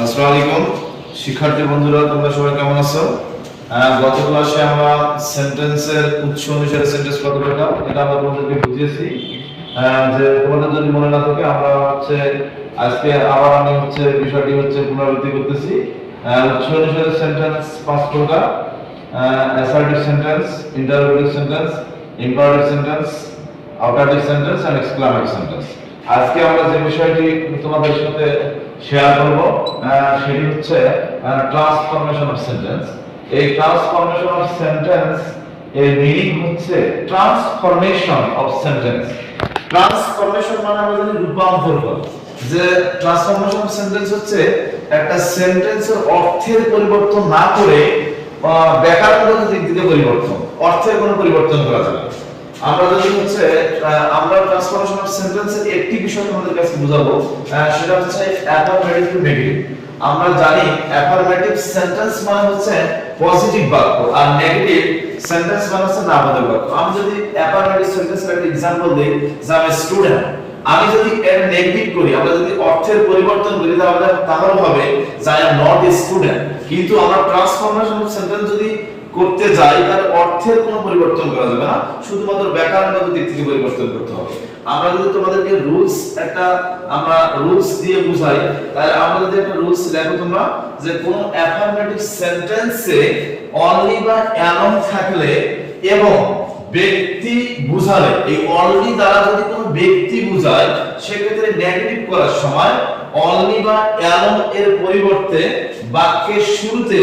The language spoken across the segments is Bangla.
আসসালামু আলাইকুম শিক্ষার্থী বন্ধুরা, তোমরা সবাই কেমন আছো? গত ক্লাসে আমরা সেন্টেন্সের উৎস অনুসারে সেন্টেন্স কত প্রকার এটা আমরা তোমাদেরকে বুঝিয়েছি। যে তোমাদের যদি মনে না থাকে আমরা আজকে আবার আমি বিষয়টি পুনরাবৃত্তি করতেছি। উৎস অনুসারে সেন্টেন্স পাঁচ প্রকার: assertive sentence, interrogative sentence, imperative sentence, operative sentence and exclamative sentence. আজকে আমরা যে বিষয়টি তোমাদের সাথে শেয়ার করব সেটি হচ্ছে ট্রান্সফরমেশন অফ সেন্টেন্স। এই ট্রান্সফরমেশন অফ সেন্টেন্স এর মিনিং হচ্ছে ট্রান্সফরমেশন অফ সেন্টেন্স। ট্রান্সফরমেশন মানে আমরা জানি রূপান্তর করা। যে ট্রান্সফরমেশন অফ সেন্টেন্স হচ্ছে একটা সেন্টেন্সের অর্থের পরিবর্তন না করে ব্যাকরণগত দিক থেকে পরিবর্তন, অর্থের কোনো পরিবর্তন করা যাবে না। আমরা যদি আমরা ট্রান্সফরমেশন অফ সেন্টেন্সের একটি বিষয় তোমাদের কাছে বোঝাবো, সেটা হচ্ছে অ্যাফারমেটিভ টু নেগেটিভ। আমরা জানি অ্যাফারমেটিভ সেন্টেন্স মানে হচ্ছে পজিটিভ বাক্য আর নেগেটিভ সেন্টেন্স মানে হচ্ছে নাবাদক বাক্য। আমি যদি অ্যাফারমেটিভ সেন্টেন্সের একটা एग्जांपल দেই, যে আমি স্টুডেন্ট, আমি যদি এর নেগেটিভ করি, আমরা যদি অর্থের পরিবর্তন করি তাহলে হবে যে I am not a student. কিন্তু আমরা ট্রান্সফরমেশন অফ সেন্টেন্স যদি করতে যাই তার অর্থের কোনো পরিবর্তন করা যাবে না, শুধুমাত্র ব্যাকরণগত দিক থেকে পরিবর্তন করতে হবে। আমরা যদি তোমাদেরকে রুলস দিয়ে বুঝাই, তাহলে আমরা যদি একটা রুলস দেখো তোমরা, যে কোন অ্যাফারমেটিভ সেন্টেন্সে অনলি বা অ্যালং থাকলে এবং ব্যক্তি বুঝালে, এই অনলি দ্বারা যদি কোনো ব্যক্তি বুঝায় সেক্ষেত্রে নেগেটিভ করার সময় অনলি বা অ্যালং এর পরিবর্তে বাক্যের শুরুতে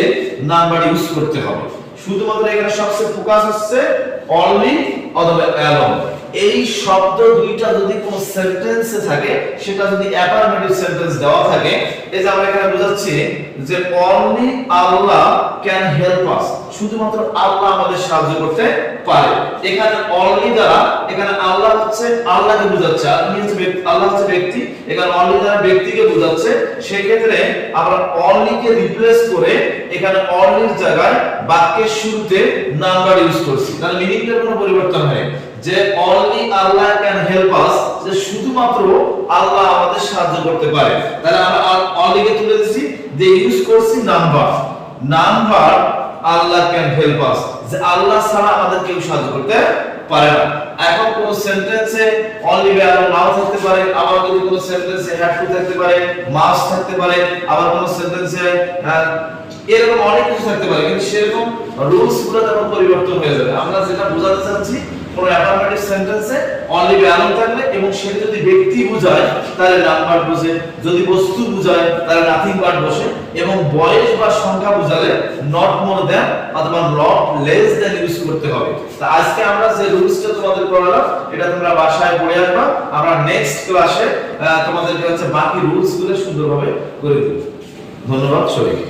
নাম্বার ইউজ করতে হবে। শুধুমাত্র এখানে সবচেয়ে ফোকাস হচ্ছে অনলি অথবা অ্যালং। এই শব্দ দুইটা যদি কোন সেন্টেন্সে থাকে, সেটা যদি অ্যাফারমেটিভ সেন্টেন্স দেওয়া থাকে, এই যে আমরা এখানে বোঝাচ্ছি যে only Allah can help us, শুধুমাত্র আল্লাহ আমাদের সাহায্য করতে পারে। এখানে অনলি দ্বারা এখানে আল্লাহ হচ্ছে আল্লাহকে বোঝাচ্ছে, আর ইনি হচ্ছে আল্লাহ হচ্ছে ব্যক্তি, এখানে অনলি দ্বারা ব্যক্তিকে বোঝাচ্ছে। সেই ক্ষেত্রে আমরা অনলি কে রিপ্লেস করে এখানে অনলির জায়গায় বাক্যের শুরুতে নাম্বার ইউজ করছি, তাহলে মিনিংটার কোনো পরিবর্তন হয় যে only Allah can help us, যে শুধুমাত্র আল্লাহ আমাদের সাহায্য করতে পারে। তাহলে আমরা অনলি কে তুলে দিয়েছি, যে ইউজ করছি number Allah can help us, যে আল্লাহ ছাড়া আমাদের কেউ সাহায্য করতে পারে না। এখন কোন সেন্টেন্সে অনলি বা অ্যালং নাও থাকতে পারে, আবার যদি কোন সেন্টেন্সে হ্যাভ টু থাকতে পারে, মাস্ট থাকতে পারে, আবার কোন সেন্টেন্সে এরকম অনেক কিছু থাকতে পারে, কিন্তু সেরকম রুলস গুলো তখন পরিবর্তন হয়ে যাবে। আমরা যেটা বোঝাতে চাচ্ছি, কোন অ্যাফারমেটিভ সেন্টেন্সে অনলি বা অ্যালং থাকলে এবং সেটা যদি ব্যক্তি বোঝায় তাহলে নাম্বার বসে, যদি বস্তু বোঝায় তাহলে নাথিং বাট বসে, এবং বয়স বা সংখ্যা বোঝালে নট মোর দ্যান অথবা নট লেস দ্যান ইউজ করতে হবে। তো আজকে আমরা যে রুলসটা তোমাদের পড়ালাম এটা তোমরা বাসায় পড়ে আসবা। আমরা নেক্সট ক্লাসে তোমাদেরকে বাকি রুলস গুলো সুন্দরভাবে করে দেব। ধন্যবাদ সবাইকে।